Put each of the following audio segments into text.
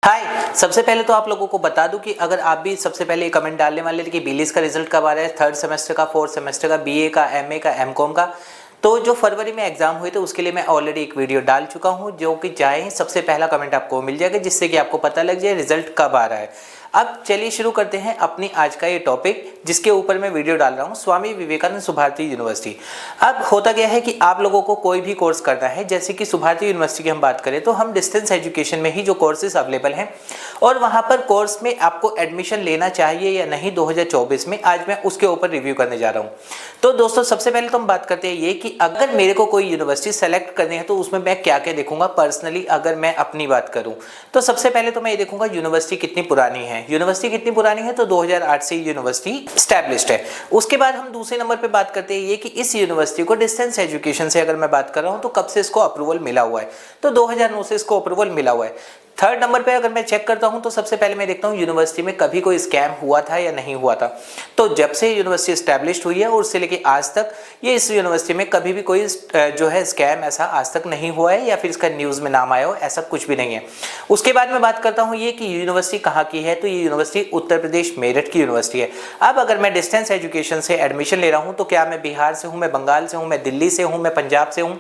हाय। सबसे पहले तो आप लोगों को बता दूं कि अगर आप भी सबसे पहले कमेंट डालने वाले थे कि बीलीज का रिजल्ट कब आ रहा है, थर्ड सेमेस्टर का, फोर्थ सेमेस्टर का, बीए का, एमए का, एमकॉम का, तो जो फरवरी में एग्जाम हुए थे उसके लिए मैं ऑलरेडी एक वीडियो डाल चुका हूं, जो कि जाए ही सबसे पहला कमेंट आपको मिल जाएगा, जिससे कि आपको पता लग जाए रिजल्ट कब आ रहा है। अब चलिए शुरू करते हैं अपनी आज का ये टॉपिक, जिसके ऊपर मैं वीडियो डाल रहा हूँ, स्वामी विवेकानंद सुभारती यूनिवर्सिटी। अब होता क्या है कि आप लोगों को कोई भी कोर्स करना है, जैसे कि सुभारती यूनिवर्सिटी की हम बात करें तो हम डिस्टेंस एजुकेशन में ही जो कोर्सेज अवेलेबल हैं और वहाँ पर कोर्स में आपको एडमिशन लेना चाहिए या नहीं 2024 में, आज मैं उसके ऊपर रिव्यू करने जा रहा हूँ। तो दोस्तों सबसे पहले तो हम बात करते हैं ये कि अगर मेरे को कोई यूनिवर्सिटी सेलेक्ट करनी है तो उसमें मैं क्या क्या देखूंगा। पर्सनली अगर मैं अपनी बात करूं तो सबसे पहले तो मैं ये देखूंगा यूनिवर्सिटी कितनी पुरानी है। यूनिवर्सिटी कितनी पुरानी है तो 2008 से यूनिवर्सिटी स्टैब्लिश्ड है। उसके बाद हम दूसरे नंबर पे बात करते हैं ये कि इस यूनिवर्सिटी को डिस्टेंस एजुकेशन से अगर मैं बात कर रहा हूँ तो कब से इसको अप्रूवल मिला हुआ है, तो 2009 से इसको अप्रूवल मिला हुआ है। थर्ड नंबर पे अगर मैं चेक करता हूं तो सबसे पहले मैं देखता हूं यूनिवर्सिटी में कभी कोई स्कैम हुआ था या नहीं हुआ था। तो जब से यूनिवर्सिटी एस्टैब्लिश्ड हुई है और उससे लेके आज तक ये इस यूनिवर्सिटी में कभी भी कोई जो है स्कैम ऐसा आज तक नहीं हुआ है या फिर इसका न्यूज़ में नाम आया हो, ऐसा कुछ भी नहीं है। उसके बाद मैं बात करता हूँ ये कि यूनिवर्सिटी कहाँ की है, तो ये यूनिवर्सिटी उत्तर प्रदेश मेरठ की यूनिवर्सिटी है। अब अगर मैं डिस्टेंस एजुकेशन से एडमिशन ले रहा हूँ तो क्या मैं बिहार से हूँ, मैं बंगाल से हूँ, मैं दिल्ली से हूँ, मैं पंजाब से हूँ,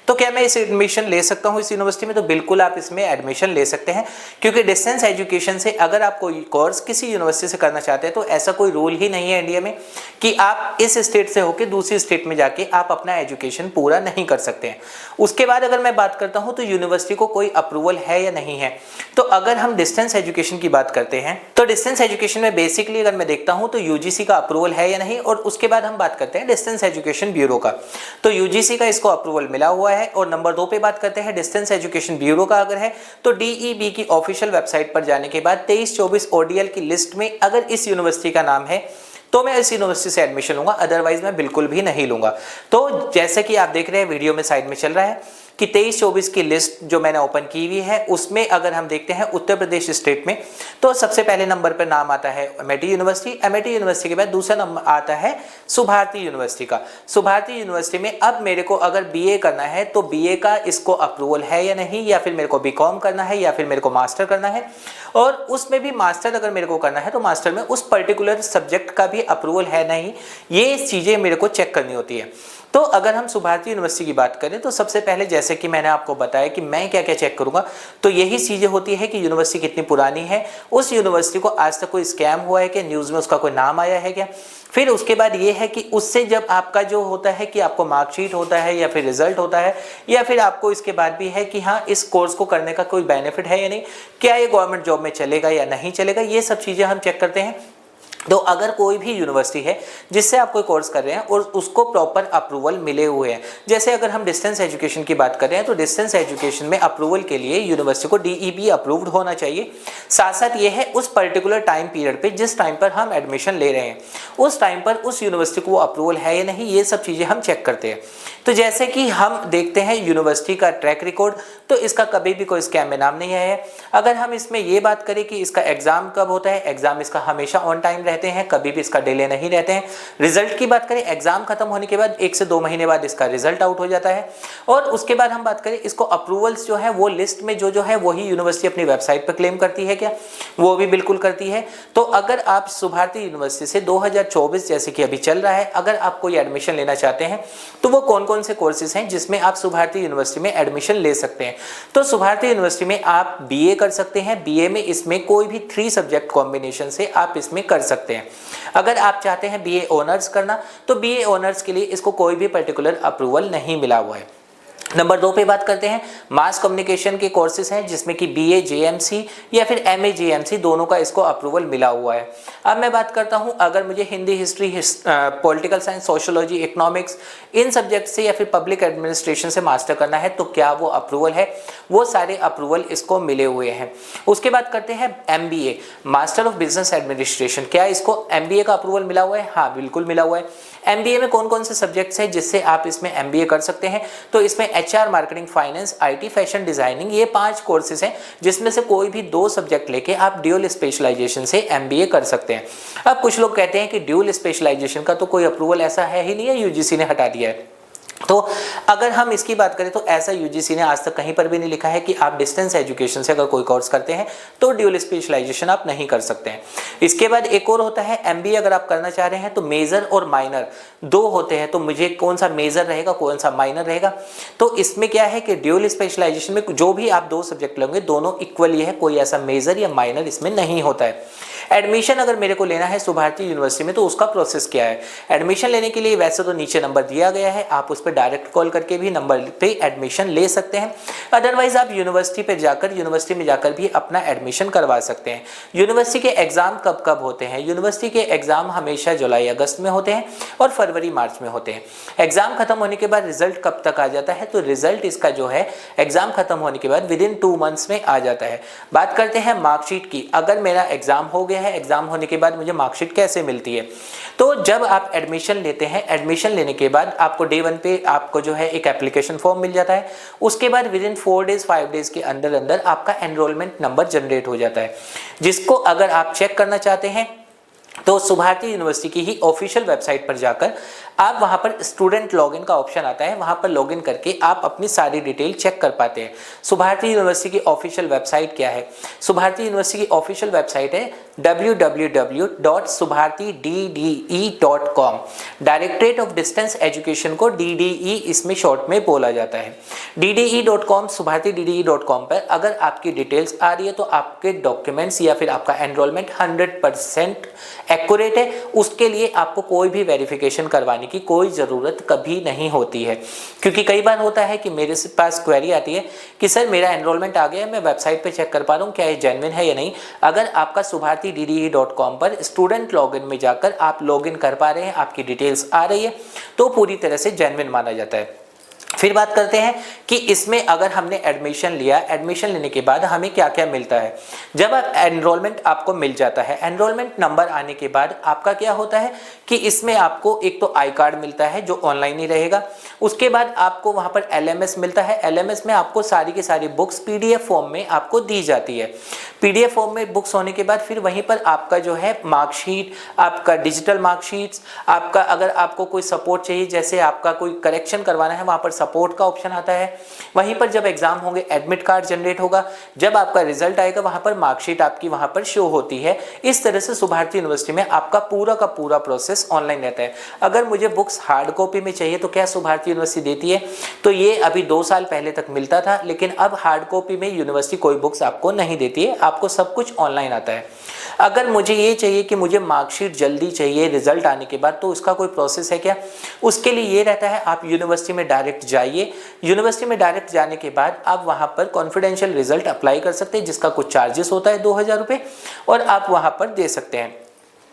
तो क्या मैं इस एडमिशन ले सकता हूं इस यूनिवर्सिटी में? तो बिल्कुल आप इसमें एडमिशन ले सकते हैं, क्योंकि डिस्टेंस एजुकेशन से अगर आप कोई कोर्स किसी यूनिवर्सिटी से करना चाहते हैं तो ऐसा कोई रूल ही नहीं है इंडिया में कि आप इस स्टेट से होकर दूसरी स्टेट में जाके आप अपना एजुकेशन पूरा नहीं कर सकते हैं। उसके बाद अगर मैं बात करता हूं तो यूनिवर्सिटी को कोई अप्रूवल है या नहीं है, तो अगर हम डिस्टेंस एजुकेशन की बात करते हैं तो डिस्टेंस एजुकेशन में बेसिकली अगर मैं देखता हूं तो यूजीसी का अप्रूवल है या नहीं, और उसके बाद हम बात करते हैं डिस्टेंस एजुकेशन ब्यूरो का, तो यूजीसी का इसको अप्रूवल मिला हुआ है। और नंबर 2 पे बात करते हैं डिस्टेंस एजुकेशन ब्यूरो का अगर है तो डीईबी की ऑफिशियल वेबसाइट पर जाने के बाद 23-24 ओडीएल की लिस्ट में अगर इस यूनिवर्सिटी का नाम है तो मैं इस यूनिवर्सिटी से एडमिशन लूंगा, अदरवाइज मैं बिल्कुल भी नहीं लूंगा। तो जैसे कि आप देख रहे हैं वीडियो में साइड में चल रहा है कि 23-24 की लिस्ट जो मैंने ओपन की हुई है उसमें अगर हम देखते हैं उत्तर प्रदेश स्टेट में तो सबसे पहले नंबर पर नाम आता है एमआईटी यूनिवर्सिटी। एमआईटी यूनिवर्सिटी के बाद दूसरा नंबर आता है सुभारती यूनिवर्सिटी का। सुभारती यूनिवर्सिटी में अब मेरे को अगर बीए करना है तो बीए का इसको अप्रूवल है या नहीं, या फिर मेरे को बीकॉम करना है या फिर मेरे को मास्टर करना है, और उसमें भी मास्टर अगर मेरे को करना है तो मास्टर में उस पर्टिकुलर सब्जेक्ट का भी अप्रूवल है नहीं, ये चीज़ें मेरे को चेक करनी होती है। तो अगर हम सुभारती यूनिवर्सिटी की बात करें तो सबसे पहले जैसे कि मैंने आपको बताया कि मैं क्या क्या चेक करूंगा, तो यही चीज़ें होती है कि यूनिवर्सिटी कितनी पुरानी है, उस यूनिवर्सिटी को आज तक कोई स्कैम हुआ है कि न्यूज़ में उसका कोई नाम आया है क्या। फिर उसके बाद ये है कि उससे जब आपका जो होता है कि आपको मार्कशीट होता है या फिर रिजल्ट होता है, या फिर आपको इसके बाद भी है कि हाँ इस कोर्स को करने का कोई बेनिफिट है या नहीं, क्या ये गवर्नमेंट जॉब में चलेगा या नहीं चलेगा, ये सब चीज़ें हम चेक करते हैं। तो अगर कोई भी यूनिवर्सिटी है जिससे आप कोई कोर्स कर रहे हैं और उसको प्रॉपर अप्रूवल मिले हुए हैं, जैसे अगर हम डिस्टेंस एजुकेशन की बात कर रहे हैं तो डिस्टेंस एजुकेशन में अप्रूवल के लिए यूनिवर्सिटी को डीईबी अप्रूव्ड होना चाहिए। साथ साथ ये है उस पर्टिकुलर टाइम पीरियड पे जिस टाइम पर हम एडमिशन ले रहे हैं उस टाइम पर उस यूनिवर्सिटी को वो अप्रूवल है या नहीं, ये सब चीज़ें हम चेक करते हैं। तो जैसे कि हम देखते हैं यूनिवर्सिटी का ट्रैक रिकॉर्ड, तो इसका कभी भी कोई स्कैम में नाम नहीं आया है। अगर हम इसमें ये बात करें कि इसका एग्जाम कब होता है, एग्जाम इसका हमेशा ऑन टाइम रहते हैं, कभी भी इसका डिले नहीं रहते हैं। रिजल्ट की बात करें, एग्जाम खत्म होने के बाद 1 से 2 महीने बाद इसका रिजल्ट आउट हो जाता है। और उसके बाद हम बात करें इसको अप्रूवल्स जो है वो लिस्ट में जो है वही यूनिवर्सिटी अपनी वेबसाइट पर क्लेम करती है क्या, वो भी बिल्कुल करती है। तो अगर आप सुभारती यूनिवर्सिटी से 2024 जैसे कि अभी चल रहा है, अगर आप कोई एडमिशन लेना चाहते हैं तो वो कौन कौन से कोर्सेज हैं जिसमें आप सुभारती यूनिवर्सिटी में एडमिशन ले सकते हैं। तो सुभारती यूनिवर्सिटी में आप बीए कर सकते हैं, बीए में इसमें कोई भी 3 सब्जेक्ट कॉम्बिनेशन से आप इसमें कर सकते हैं। अगर आप चाहते हैं बीए ऑनर्स करना तो बीए ऑनर्स के लिए इसको कोई भी पर्टिकुलर अप्रूवल नहीं मिला हुआ है। नंबर 2 पे बात करते हैं, मास कम्युनिकेशन के कोर्सेज हैं जिसमें कि बीए जेएमसी या फिर एमए जेएमसी दोनों का इसको अप्रूवल मिला हुआ है। अब मैं बात करता हूं अगर मुझे Hindi, history, political science, sociology, economics इन सब्जेक्ट से या फिर पब्लिक एडमिनिस्ट्रेशन से मास्टर करना है तो क्या वो अप्रूवल है, वो सारे अप्रूवल इसको मिले हुए हैं। उसके बाद करते हैं MBA, master of business administration, क्या इसको एमबीए का अप्रूवल मिला हुआ है? हाँ बिल्कुल मिला हुआ है। एमबीए में कौन कौन से सब्जेक्ट्स हैं जिससे आप इसमें एमबीए कर सकते हैं, तो इसमें HR, marketing, finance, IT, fashion designing, ये 5 कोर्सेज हैं जिसमें से कोई भी 2 सब्जेक्ट लेके आप ड्यूल स्पेशलाइजेशन से एमबीए कर सकते हैं। अब कुछ लोग कहते हैं कि ड्यूल स्पेशलाइजेशन का तो कोई अप्रूवल ऐसा है ही नहीं है, यूजीसी ने हटा दिया है। तो अगर हम इसकी बात करें तो ऐसा यूजीसी ने आज तक कहीं पर भी नहीं लिखा है कि आप डिस्टेंस एजुकेशन से अगर कोई कोर्स करते हैं तो ड्यूल स्पेशलाइजेशन आप नहीं कर सकते हैं। इसके बाद एक और होता है एमबीए अगर आप करना चाह रहे हैं तो मेजर और माइनर दो होते हैं, तो मुझे कौन सा मेजर रहेगा कौन सा माइनर रहेगा। तो इसमें क्या है कि ड्यूल स्पेशलाइजेशन में जो भी आप दो सब्जेक्ट लेंगे दोनों इक्वली है, कोई ऐसा मेजर या माइनर इसमें नहीं होता है। एडमिशन अगर मेरे को लेना है सुभारती यूनिवर्सिटी में तो उसका प्रोसेस क्या है। एडमिशन लेने के लिए वैसे तो नीचे नंबर दिया गया है, आप उस पर डायरेक्ट कॉल करके भी नंबर पे एडमिशन ले सकते हैं। अदरवाइज आप यूनिवर्सिटी पे जाकर यूनिवर्सिटी में जाकर भी अपना एडमिशन करवा सकते हैं। यूनिवर्सिटी के एग्जाम कब कब होते हैं? यूनिवर्सिटी के एग्जाम हमेशा जुलाई अगस्त में होते हैं और फरवरी मार्च में होते हैं। एग्जाम खत्म होने के बाद रिजल्ट कब तक आ जाता है? तो रिजल्ट इसका जो है एग्जाम खत्म होने के बाद विदिन 2 मंथ्स में आ जाता है। बात करते हैं मार्कशीट की। अगर मेरा एग्जाम हो गया है, एग्जाम होने के बाद मुझे मार्कशीट कैसे मिलती है? तो जब आप एडमिशन लेते हैं, एडमिशन लेने के बाद आपको डे 1 पे आपको जो है एक एप्लीकेशन फॉर्म मिल जाता है। उसके बाद विदिन 4 डेज 5 डेज के अंदर अंदर आपका एनरोलमेंट नंबर जनरेट हो जाता है, जिसको अगर आप चेक करना चाहते हैं तो सुभारती यूनिवर्सिटी की ही ऑफिशियल वेबसाइट पर जाकर आप वहां पर स्टूडेंट लॉगिन का ऑप्शन आता है, वहां पर लॉगिन करके आप अपनी सारी डिटेल चेक कर पाते हैं। सुभारती यूनिवर्सिटी की ऑफिशियल वेबसाइट क्या है? सुभारती यूनिवर्सिटी की ऑफिशियल वेबसाइट है www.subhartidde.com। Directorate of distance education को DDE इसमें शॉर्ट में बोला जाता है। DDE.com, subhartidde.com पर अगर आपकी डिटेल्स आ रही है तो आपके डॉक्यूमेंट्स या फिर आपका एनरोलमेंट 100% एक्यूरेट है। उसके लिए आपको कोई भी वेरिफिकेशन करवाने की कोई ज़रूरत कभी नहीं होती है, क्योंकि कई बार होता है कि मेरे पास क्वेरी आती है कि सर मेरा एनरोलमेंट आ गया है, मैं वेबसाइट पे चेक कर पा रहा हूँ क्या ये जेन्युइन है या नहीं। अगर आपका subhartidde.com पर स्टूडेंट लॉगिन में जाकर आप लॉगिन कर पा रहे हैं, आपकी डिटेल्स आ रही है, तो पूरी तरह से जेन्युइन माना जाता है। फिर बात करते हैं कि इसमें अगर हमने एडमिशन लिया, एडमिशन लेने के बाद हमें क्या क्या मिलता है। जब आप एनरोलमेंट आपको मिल जाता है, एनरोलमेंट नंबर आने के बाद आपका क्या होता है कि इसमें आपको एक तो आई कार्ड मिलता है जो ऑनलाइन ही रहेगा। उसके बाद आपको वहां पर LMS मिलता है। LMS में आपको सारी की सारी बुक्स PDF फॉर्म में आपको दी जाती है। PDF फॉर्म में बुक्स होने के बाद फिर वहीं पर आपका जो है मार्कशीट, आपका डिजिटल मार्कशीट्स, आपका अगर आपको कोई सपोर्ट चाहिए, जैसे आपका कोई करेक्शन करवाना है, वहां पर सपोर्ट का ऑप्शन आता है। वहीं पर जब एग्जाम होंगे एडमिट कार्ड जनरेट होगा, जब आपका रिजल्ट आएगा वहां पर मार्कशीट आपकी वहां पर शो होती है। इस तरह से सुभारती यूनिवर्सिटी में आपका पूरा का पूरा प्रोसेस ऑनलाइन रहता है। अगर मुझे बुक्स हार्ड कॉपी में चाहिए तो क्या सुभारती यूनिवर्सिटी देती है? तो ये अभी 2 साल पहले तक मिलता था, लेकिन अब हार्ड कॉपी में यूनिवर्सिटी कोई बुक्स आपको नहीं देती है, आपको सब कुछ ऑनलाइन आता है। अगर मुझे ये चाहिए कि मुझे मार्कशीट जल्दी चाहिए रिजल्ट आने के बाद, तो उसका कोई प्रोसेस है क्या? उसके लिए ये रहता है आप यूनिवर्सिटी में डायरेक्ट जाइए। यूनिवर्सिटी में डायरेक्ट जाने के बाद आप वहां पर कॉन्फिडेंशियल रिजल्ट अप्लाई कर सकते हैं, जिसका कुछ चार्जेस होता है 2000 रुपये, और आप वहां पर दे सकते हैं।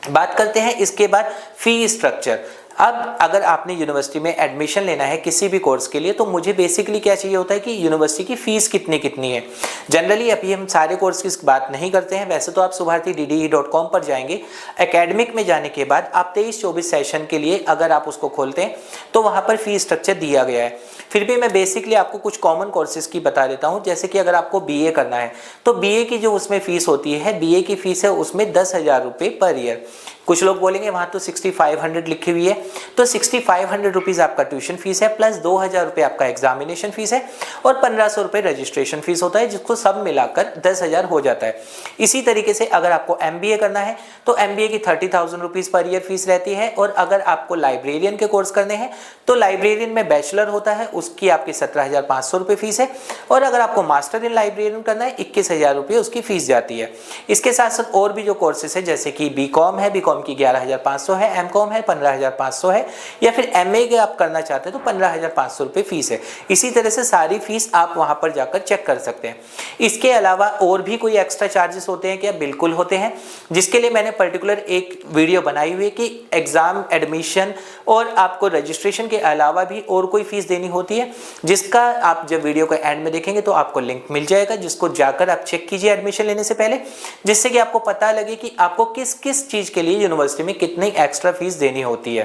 बात करते हैं इसके बाद फी स्ट्रक्चर। अब अगर आपने यूनिवर्सिटी में एडमिशन लेना है किसी भी कोर्स के लिए, तो मुझे बेसिकली क्या चाहिए होता है कि यूनिवर्सिटी की फीस कितनी है। जनरली अभी हम सारे कोर्स की बात नहीं करते हैं, वैसे तो आप subhartidde.com पर जाएंगे। एकेडमिक में जाने के बाद आप 23-24 सेशन के लिए अगर आप उसको खोलते हैं तो वहाँ पर फीस स्ट्रक्चर दिया गया है। फिर भी मैं बेसिकली आपको कुछ कॉमन कोर्सेज की बता देता हूँ। जैसे कि अगर आपको BA करना है तो BA की जो उसमें फीस होती है, BA की फीस है उसमें 10,000 रुपये पर ईयर। कुछ लोग बोलेंगे वहाँ तो 6500 लिखी हुई है, तो 6500 रुपीज़ आपका ट्यूशन फीस है, प्लस 2000 रुपये आपका एग्जामिनेशन फीस है, और 1500 रुपये रजिस्ट्रेशन फीस होता है, जिसको सब मिलाकर 10,000 हो जाता है। इसी तरीके से अगर आपको MBA करना है तो MBA की 30,000 रुपीज़ पर ईयर फीस रहती है। और अगर आपको लाइब्रेरियन के कोर्स करने हैं तो लाइब्रेरियन में बैचलर होता है, उसकी आपकी 17,500 रुपये फीस है। और अगर आपको मास्टर इन लाइब्रेरियन करना है 21,000 रुपये उसकी फीस जाती है। इसके साथ साथ और भी जो कोर्सेज है, जैसे कि BCom है, BCom की 11,500 है, MCom है 15,500 है, या फिर MA के आप करना चाहते हैं तो 15,500 रुपये फीस है। इसी तरह से सारी फीस आप वहां पर जाकर चेक कर सकते हैं। इसके अलावा और भी कोई एक्स्ट्रा चार्जेस होते हैं क्या? बिल्कुल होते हैं, जिसके लिए मैंने पर्टिकुलर एक वीडियो बनाई हुई है कि एग्जाम, एडमिशन और आपको रजिस्ट्रेशन के अलावा भी और कोई फीस देनी होती है, जिसका आप जब वीडियो का एंड में देखेंगे तो आपको लिंक मिल जाएगा, जिसको जाकर आप चेक कीजिए एडमिशन लेने से पहले, जिससे कि आपको पता लगे कि आपको किस किस चीज़ के लिए यूनिवर्सिटी में कितनी एक्स्ट्रा फीस देनी होती है।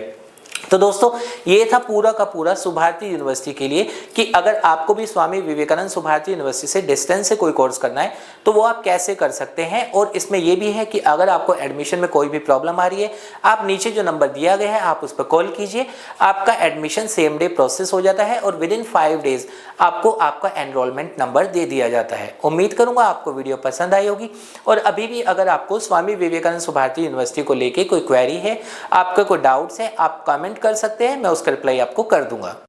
तो दोस्तों ये था पूरा का पूरा सुभारती यूनिवर्सिटी के लिए कि अगर आपको भी स्वामी विवेकानंद सुभारती यूनिवर्सिटी से डिस्टेंस से कोई कोर्स करना है तो वो आप कैसे कर सकते हैं। और इसमें ये भी है कि अगर आपको एडमिशन में कोई भी प्रॉब्लम आ रही है, आप नीचे जो नंबर दिया गया है आप उस पर कॉल कीजिए, आपका एडमिशन सेम डे प्रोसेस हो जाता है और विद इन 5 डेज आपको आपका एनरोलमेंट नंबर दे दिया जाता है। उम्मीद करूंगा आपको वीडियो पसंद आई होगी। और अभी भी अगर आपको स्वामी विवेकानंद सुभारती यूनिवर्सिटी को लेके कोई क्वेरी है, आपका कोई डाउट्स है, आप कमेंट कर सकते हैं, मैं उसका रिप्लाई आपको कर दूंगा।